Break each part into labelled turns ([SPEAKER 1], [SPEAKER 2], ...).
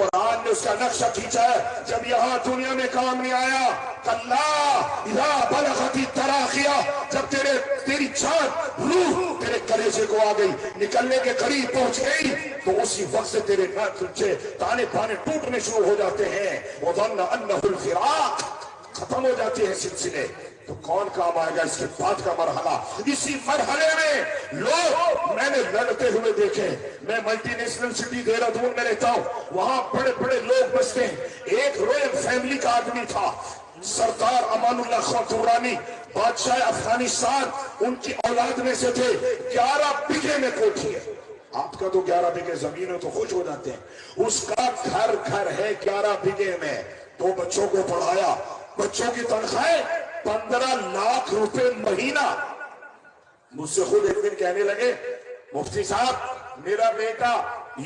[SPEAKER 1] قرآن نے اس کا نقشہ کھینچا ہے، جب یہاں دنیا میں کام نہیں آیا، کلا اذا بلغت التراخیہ، جب تیری جان روح تیرے کلیجے کو آ گئی، نکلنے کے قریب پہنچ گئی، تو اسی وقت سے تیرے تجھے تانے بانے ٹوٹنے شروع ہو جاتے ہیں، وظن انہ الفراق، ختم ہو جاتے ہیں سلسلے۔ تو کون کام آئے گا اس کے بعد کا مرحلہ؟ اسی مرحلے میں لوگ میں نے لڑتے ہوئے دیکھے۔ میں ملٹی نیشنل سٹی دہرادون میں رہتا ہوں، وہاں بڑے بڑے لوگ بستے ہیں۔ ایک رویل فیملی کا آدمی تھا، سردار امان اللہ خان دورانی، بادشاہ افغانستان، ان کی اولاد میں سے تھے۔ 11 بیگھے میں کوٹھی ہے۔ آپ کا تو 11 بیگھے زمین ہو تو خوش ہو جاتے ہیں، اس کا گھر ہے 11 بیگھے میں۔ 2 بچوں کو پڑھایا، بچوں کی تنخواہیں 15 لاکھ روپے مہینہ۔ مجھ سے خود ایک دن کہنے لگے، مفتی صاحب میرا بیٹا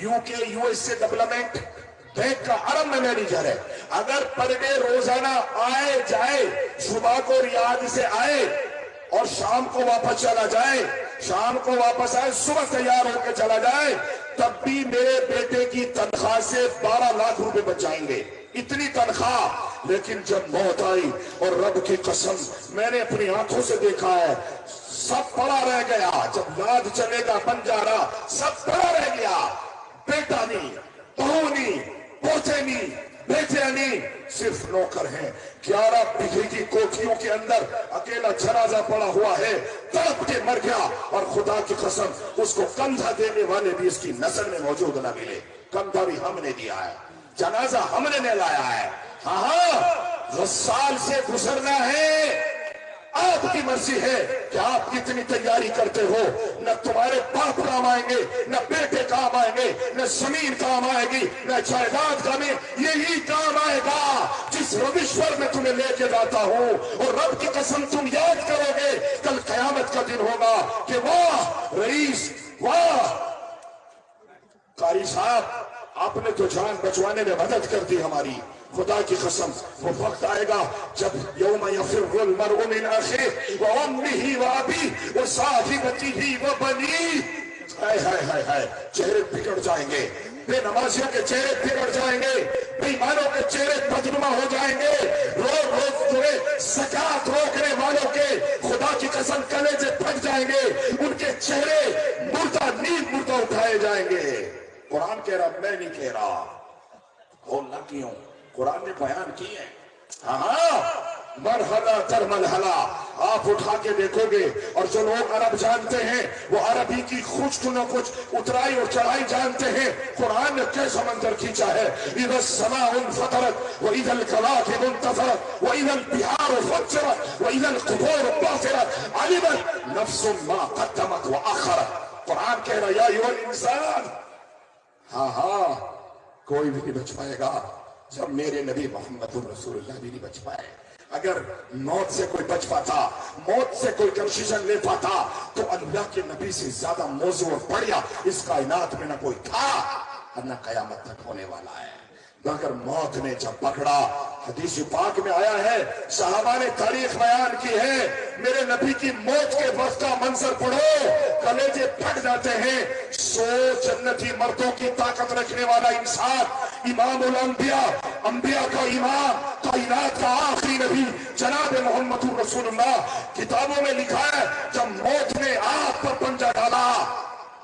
[SPEAKER 1] یو ایس سے ڈیولپمنٹ بینک کا عرب میں مینیجر ہے، اگر پر ڈے روزانہ آئے جائے، صبح کو ریاض سے آئے اور شام کو واپس چلا جائے، شام کو واپس آئے، صبح تیار ہو کے چلا جائے، تب بھی میرے بیٹے کی تنخواہ سے 12 لاکھ روپے بچ جائیں گے، اتنی تنخواہ۔ لیکن جب موت آئی، اور رب کی قسم میں نے اپنی آنکھوں سے دیکھا ہے، سب پڑا رہ گیا۔ جب لاد چلے گا بنجارا، سب پڑا رہ گیا، بیٹا نہیں، بہو نہیں، پوتے نہیں، بیٹے نہیں، صرف نوکر ہیں۔ 11 بیگھے کی کوٹھیوں کے اندر اکیلا جنازہ پڑا ہوا ہے، تڑپ کے مر گیا، اور خدا کی قسم اس کو کندھا دینے والے بھی اس کی نسل میں موجود نہ ملے۔ کندھا بھی ہم نے دیا ہے، جنازہ ہم نے لایا ہے۔ ہاں غسال سے گزرنا ہے، آپ کی مرضی ہے کہ آپ کتنی تیاری کرتے ہو۔ نہ تمہارے باپ کام آئیں گے، نہ بیٹے کام آئیں گے، نہ زمین کام آئے گی، نہ جائیداد کام، یہی کام آئے گا جس روش پر میں تمہیں لے کے جاتا ہوں۔ اور رب کی قسم تم یاد کرو گے، کل قیامت کا دن ہوگا کہ واہ رئیس، واہ قاری صاحب، آپ نے تو جان بچوانے میں مدد کر دی ہماری۔ خدا کی قسم وہ وقت آئے گا جب یوم یفر المرء من اخیہ وامہ وابیہ وصاحبتہ وبنیہ، ہائے ہائے ہائے ہائے، چہرے بگڑ جائیں گے، بے نمازیوں کے چہرے بگڑ جائیں گے، بے ایمانوں کے چہرے بدنما ہو جائیں گے، روز جو ہے زکات روکنے والوں کے خدا کی قسم کلیجے پھٹ جائیں گے، ان کے چہرے مردہ نیند مردہ اٹھائے جائیں گے۔ قرآن کہہ رہا، میں نہیں کہہ رہا، بولنا کیوں؟ قرآن نے بیان کی ہے۔ ہاں مرحلہ در مرحلہ آپ اٹھا کے دیکھو گے، اور جو لوگ عرب جانتے ہیں وہ عربی کی کچھ نہ کچھ اترائی اور چڑھائی جانتے ہیں۔ قرآن نے کیسا منظر کھینچا ہے، اذا السماء انفطرت واذا الكواكب انتثرت واذا البحار فجرت واذا القبور بعثرت علمت نفس ما قدمت واخرت۔ قرآن کہہ رہا یا ایھا الانسان، ہاں کوئی بھی نہیں بچ پائے گا جب میرے نبی محمد رسول اللہ بھی نہیں بچ پائے۔ اگر موت سے کوئی بچ پاتا، موت سے کوئی کنسیشن لے پاتا، تو اللہ کے نبی سے زیادہ موضوع اور بڑھیا اس کائنات میں نہ کوئی تھا اور نہ قیامت تک ہونے والا ہے۔ مگر موت نے جب پکڑا، حدیث پاک میں آیا ہے، صحابہ نے تاریخ بیان کی ہے، میرے نبی کی موت کے وقت کا منظر پڑھو، کلیجے پھٹ جاتے ہیں۔ 100 جنتی مردوں کی طاقت رکھنے والا انسان، امام الانبیاء، انبیاء کا امام، کائنات کا آخری نبی جناب محمد رسول اللہ، کتابوں میں لکھا ہے جب موت نے آگ پر پنجہ ڈالا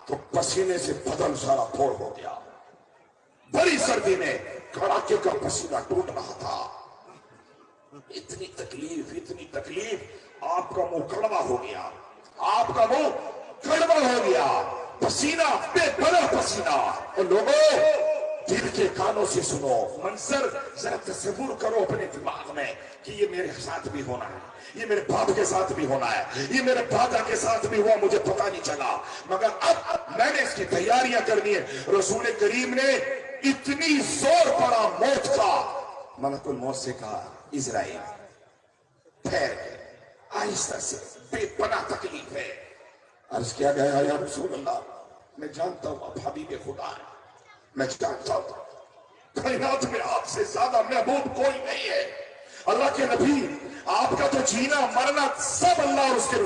[SPEAKER 1] تو پسینے سے بدن سارا پھوڑ ہو گیا، بڑی سردی میں کڑاکے کا پسینہ ٹوٹ رہا تھا، اتنی تکلیف، آپ کا منہ کڑوا ہو گیا، آپ کا منہ کڑوا ہو گیا، پسینہ بے بنا پسینہ۔ اور لوگوں دل کے کانوں سے سنو، منظر ذرا تصور کرو اپنے دماغ میں کہ یہ میرے ساتھ بھی ہونا ہے، یہ میرے باپ کے ساتھ بھی ہونا ہے، یہ میرے دادا کے ساتھ بھی ہوا، مجھے پتہ نہیں چلا، مگر اب میں نے اس کی تیاریاں کرنی ہے۔ رسول کریم نے اتنی زور پڑا موت کا، ملک الموت سے کہا اسرائیل ٹھہر کے، آہستہ سے، بے پناہ تکلیف ہے۔ عرض کیا گیا یا رسول اللہ، میں جانتا ہوں آپ حبیب خدا ہیں، میں جانتا ہوں کائنات میں آپ سے زیادہ محبوب کوئی نہیں ہے، اللہ کے نبی، آپ کا تو جینا مرنا سب اللہ اور اس کے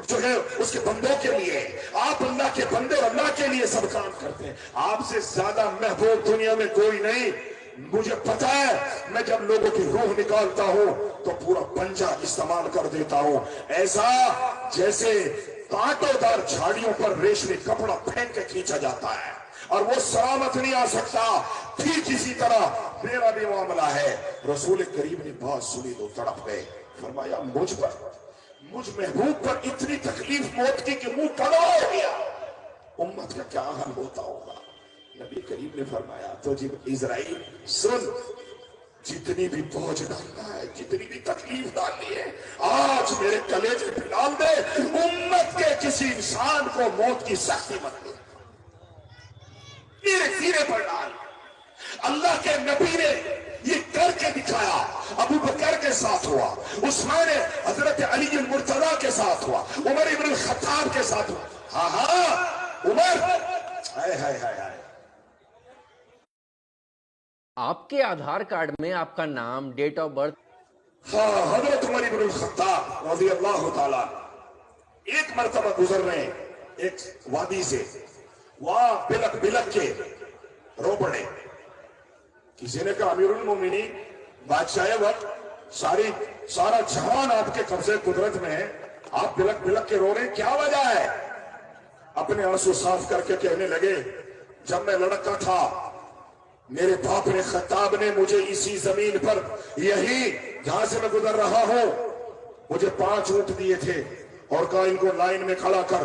[SPEAKER 1] جو ہے اس کے بندوں کے لیے، آپ اللہ کے بندے اور اللہ کے لیے سب کام کرتے ہیں، آپ سے زیادہ محبوب دنیا میں کوئی نہیں۔ مجھے پتا ہے میں جب لوگوں کی روح نکالتا ہوں تو پورا پنجہ استعمال کر دیتا ہوں، ایسا جیسے کانٹوں دار جھاڑیوں پر ریشمی کپڑا پھینک کے کھینچا جاتا ہے اور وہ سلامت نہیں آ سکتا، ٹھیک اسی طرح میرا بھی معاملہ ہے۔ رسول کریم نے بات سنی تو تڑپ گئے، فرمایا مجھ محبوب پر اتنی تکلیف موت کی کہ منہ کڑا ہو گیا، امت کا کیا حال ہوتا ہوگا؟ نبی کریم نے فرمایا تو جب اسرائیل سن، جتنی بھی بوجھ ڈالنا ہے، جتنی بھی تکلیف ڈالنی ہے، آج میرے کلیجے پہ ڈال دے، امت کے کسی انسان کو موت کی سختی مت دے، میرے سینے پر ڈال۔ اللہ کے نبی نے یہ کر کے دکھایا، ابو بکر کے ساتھ ہوا، عثمان حضرت علی المرتضی کے ساتھ ہوا، عمر ابن الخطاب کے ساتھ ہوا، ہاں ہاں عمر، ہائے ہائے ہائے ہائے۔
[SPEAKER 2] آپ کے آدھار کارڈ میں آپ کا نام، ڈیٹ آف برتھ،
[SPEAKER 1] ہاں حضرت عمر ابن الخطاب رضی اللہ تعالیٰ ایک مرتبہ گزر رہے ہیں ایک وادی سے، وہاں بلک بلک کے رو پڑے، کسی نے کہا امیر المومنین بادشاہ وقت سارا جہان آپ کے قبضے قدرت میں ہے، آپ بلک بلک کے رو رہے ہیں، کیا وجہ ہے؟ اپنے آنسو صاف کر کے کہنے لگے جب میں لڑکا تھا میرے باپ نے خطاب نے مجھے اسی زمین پر یہی جہاں سے میں گزر رہا ہوں مجھے 5 اونٹ دیے تھے اور کہا ان کو لائن میں کھڑا کر،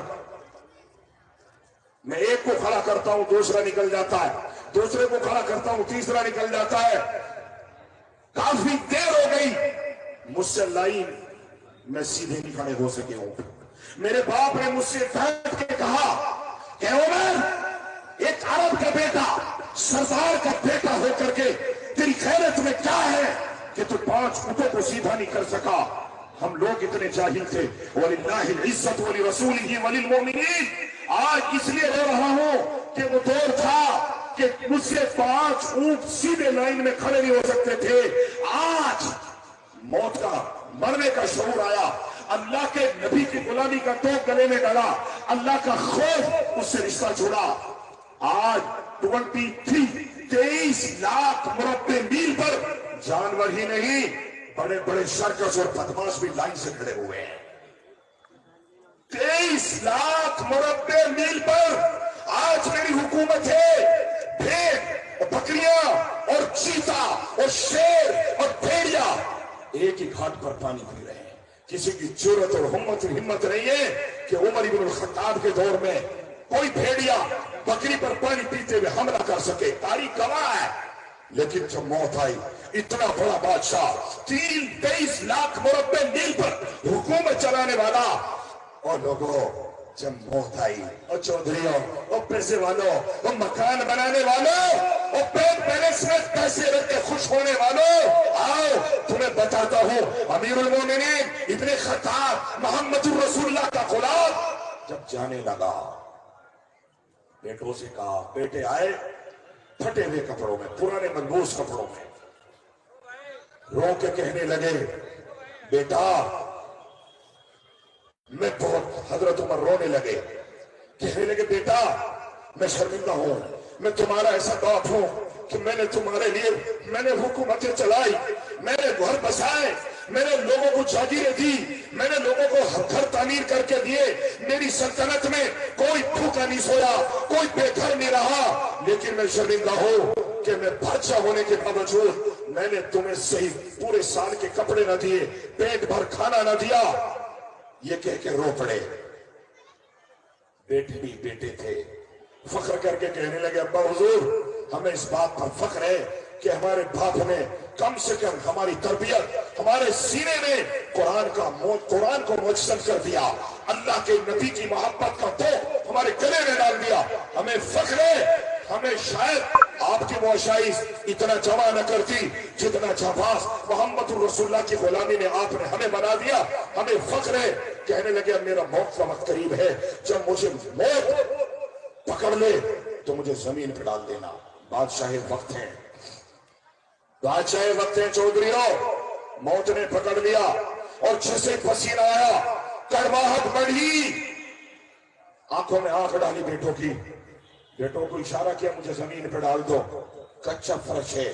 [SPEAKER 1] میں ایک کو کھڑا کرتا ہوں دوسرا نکل جاتا ہے، دوسرے کو کھڑا کرتا ہوں تیسرا نکل جاتا ہے، کافی دیر ہو گئی مجھ سے لائن میں سیدھے نہیں کھڑے ہو سکے ہوں، میرے باپ نے مجھ سے بیٹھ کے کہا کہ عمر ایک عرب کا بیٹا سردار کا بیٹا ہو کر کے تیری خیرت میں کیا ہے کہ تو 5 اونٹوں کو سیدھا نہیں کر سکا؟ ہم لوگ اتنے جاہل تھے، وَلِلَّهِ الْعِزَّةُ وَلِرَسُولِهِ وَلِلْمُؤْمِنِينَ۔ آج اس لیے رو رہا ہوں کہ وہ دور تھا کہ مجھ سے 5 اونٹ سیدھے لائن میں کھڑے نہیں ہو سکتے تھے، آج موت کا مرنے کا شعور آیا، اللہ کے نبی کی غلامی کا توق گلے میں ڈالا، اللہ کا خوف اس سے رشتہ جڑا، آج 23 لاکھ مربع میل پر جانور ہی نہیں بڑے بڑے سرکس اور بدماش بھی لائن سے کھڑے ہوئے ہیں، 23 لاکھ مربع میل پر آج میری حکومت ہے، بھیڑ اور بکریاں اور چیتا اور شیر اور بھیڑیا ایک ہی گھاٹ پر پانی پی رہے ہیں، کسی کی جرأت اور ہمت نہیں ہے کہ عمر ابن الخطاب کے دور میں کوئی بھیڑیا بکری پر پانی پیتے ہوئے حملہ کر سکے، تاریخ گواہ ہے۔ لیکن جب موت آئی، اتنا بڑا بادشاہ 23 لاکھ مربع میل پر حکومت چلانے والا، اور لوگوں جب موت آئی، اور چودھریوں اور پیسے والوں اور مکان بنانے والوں اور بینک بیلنس میں پیسے رکھ کے خوش ہونے والوں، آؤ تمہیں بتاتا ہوں امیر المومنین ابن خطاب محمد الرسول اللہ کا غلام جب جانے لگا، بیٹوں سے کہا، بیٹے آئے پھٹے ہوئے کپڑوں میں، پرانے ملبوس کپڑوں میں، رو کے کہنے لگے بیٹا میں بہت، حضرت عمر رونے لگے، کہنے لگے بیٹا میں شرمندہ ہوں، میں تمہارا ایسا باپ ہوں کہ میں نے تمہارے لیے میں نے حکومتیں چلائی، میں نے گھر بسائے، میں نے لوگوں کو جاگیریں دی، میں نے لوگوں کو گھر تعمیر کر کے دیے، میری سلطنت میں کوئی بھوکا نہیں سویا، کوئی بے گھر نہیں رہا، لیکن میں شرمندہ ہوں کہ میں بادشاہ ہونے کے باوجود میں نے تمہیں صحیح پورے سال کے کپڑے نہ دیے، پیٹ بھر کھانا نہ دیا۔ یہ کہہ کے رو پڑے، بیٹے بھی بیٹے تھے، فخر کر کے کہنے لگے ابا حضور ہمیں اس بات پر فخر ہے کہ ہمارے باپ نے کم سے کم ہماری تربیت ہمارے سینے میں قرآن کو مجسم کر دیا، اللہ کے نبی کی محبت کا تو ہمارے گلے میں ڈال دیا، ہمیں فخر ہے، ہمیں شاید آپ کی معاشائش اتنا جمع نہ کرتی جتنا جہاز محمد الرسول اللہ کی غلامی نے آپ نے ہمیں بنا دیا، ہمیں فخر ہے۔ کہنے لگے اب میرا موت کا وقت قریب ہے، جب مجھے موت پکڑ لے تو مجھے زمین پہ ڈال دینا، بادشاہ وقت ہیں، بادشاہ وقت ہیں چودھریوں۔ موت نے پکڑ لیا اور جسے پسینہ آیا، کڑواہٹ بڑھی، آنکھوں میں آنکھ ڈالی بیٹوں کی، بیٹوں کو اشارہ کیا مجھے زمین پہ ڈال دو، کچا فرش ہے،